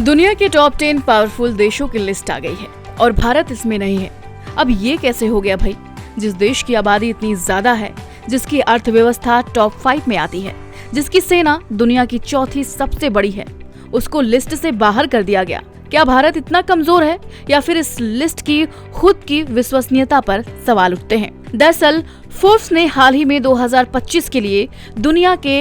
दुनिया के top 10 powerful देशों की लिस्ट आ गई है और भारत इसमें नहीं है। अब ये कैसे हो गया भाई? जिस देश की आबादी इतनी ज्यादा है, जिसकी अर्थव्यवस्था टॉप 5 में आती है, जिसकी सेना दुनिया की चौथी सबसे बड़ी है, उसको लिस्ट से बाहर कर दिया गया। क्या भारत इतना कमजोर है या फिर इस लिस्ट की खुद की विश्वसनीयता पर सवाल उठते हैं। दरअसल फोर्ब्स ने हाल ही में 2025 के लिए दुनिया के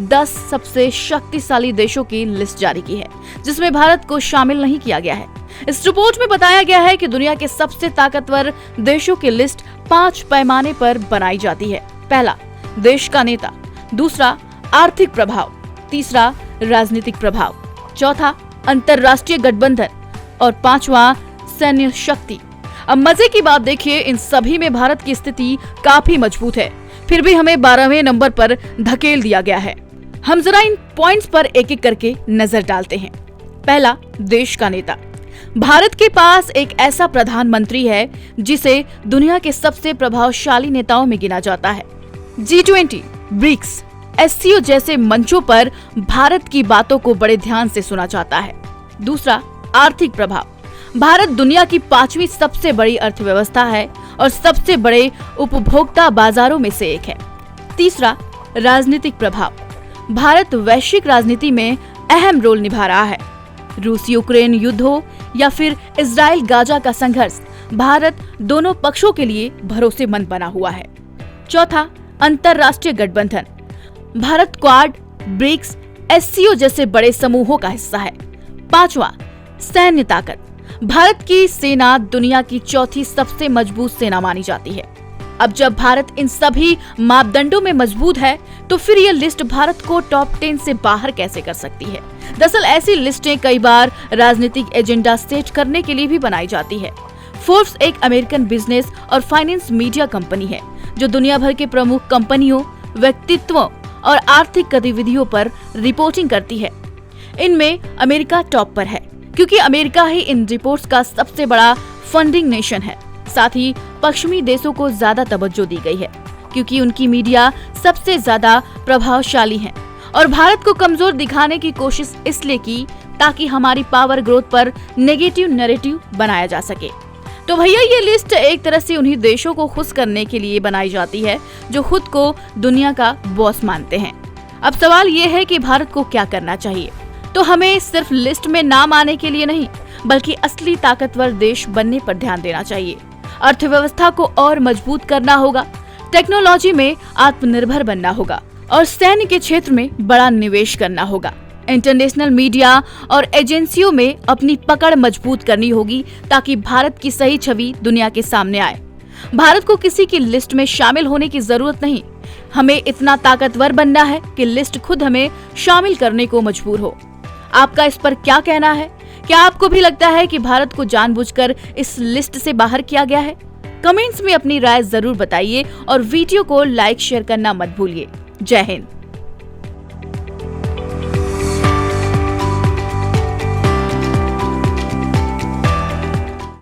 10 सबसे शक्तिशाली देशों की लिस्ट जारी की है, जिसमें भारत को शामिल नहीं किया गया है। इस रिपोर्ट में बताया गया है कि दुनिया के सबसे ताकतवर देशों की लिस्ट 5 पैमाने पर बनाई जाती है। पहला, देश का नेता। दूसरा, आर्थिक प्रभाव। तीसरा, राजनीतिक प्रभाव। चौथा, अंतरराष्ट्रीय गठबंधन। और पांचवा, सैन्य शक्ति। अब मजे की बात देखिए, इन सभी में भारत की स्थिति काफी मजबूत है, फिर भी हमें 12वें नंबर पर धकेल दिया गया है। हम जरा इन पॉइंट्स पर एक एक करके नजर डालते हैं। पहला, देश का नेता। भारत के पास एक ऐसा प्रधानमंत्री है जिसे दुनिया के सबसे प्रभावशाली नेताओं में गिना जाता है। G20, ब्रिक्स, SCO जैसे मंचों पर भारत की बातों को बड़े ध्यान से सुना जाता है। दूसरा, आर्थिक प्रभाव। भारत दुनिया की 5वीं सबसे बड़ी अर्थव्यवस्था है और सबसे बड़े उपभोक्ता बाजारों में से एक है। तीसरा, राजनीतिक प्रभाव। भारत वैश्विक राजनीति में अहम रोल निभा रहा है। रूस यूक्रेन युद्ध हो या फिर इजराइल गाजा का संघर्ष, भारत दोनों पक्षों के लिए भरोसेमंद बना हुआ है। चौथा, अंतरराष्ट्रीय गठबंधन। भारत क्वाड, ब्रिक्स, SCO जैसे बड़े समूहों का हिस्सा है। पांचवा, सैन्य ताकत। भारत की सेना दुनिया की चौथी सबसे मजबूत सेना मानी जाती है। अब जब भारत इन सभी मापदंडों में मजबूत है, तो फिर यह लिस्ट भारत को टॉप 10 से बाहर कैसे कर सकती है? दरअसल ऐसी लिस्टें कई बार राजनीतिक एजेंडा सेट करने के लिए भी बनाई जाती है। फोर्ब्स एक अमेरिकन बिजनेस और फाइनेंस मीडिया कंपनी है जो दुनिया भर के प्रमुख कंपनियों, व्यक्तित्वों और आर्थिक गतिविधियों पर रिपोर्टिंग करती है। इनमें अमेरिका टॉप पर है, क्योंकि अमेरिका ही इन रिपोर्ट्स का सबसे बड़ा फंडिंग नेशन है। साथ ही पश्चिमी देशों को ज्यादा तवज्जो दी गई है, क्योंकि उनकी मीडिया सबसे ज्यादा प्रभावशाली है। और भारत को कमजोर दिखाने की कोशिश इसलिए की ताकि हमारी पावर ग्रोथ पर नेगेटिव नैरेटिव बनाया जा सके। तो भैया, ये लिस्ट एक तरह से उन्हीं देशों को खुश करने के लिए बनाई जाती है जो खुद को दुनिया का बॉस मानते हैं। अब सवाल ये है कि भारत को क्या करना चाहिए? तो हमें सिर्फ लिस्ट में नाम आने के लिए नहीं, बल्कि असली ताकतवर देश बनने पर ध्यान देना चाहिए। अर्थव्यवस्था को और मजबूत करना होगा, टेक्नोलॉजी में आत्मनिर्भर बनना होगा और सैन्य के क्षेत्र में बड़ा निवेश करना होगा। इंटरनेशनल मीडिया और एजेंसियों में अपनी पकड़ मजबूत करनी होगी ताकि भारत की सही छवि दुनिया के सामने आए। भारत को किसी की लिस्ट में शामिल होने की जरूरत नहीं, हमें इतना ताकतवर बनना है कि लिस्ट खुद हमें शामिल करने को मजबूर हो। आपका इस पर क्या कहना है? क्या आपको भी लगता है कि भारत को जानबूझकर इस लिस्ट से बाहर किया गया है? कमेंट्स में अपनी राय जरूर बताइए और वीडियो को लाइक शेयर करना मत भूलिए। जय हिंद।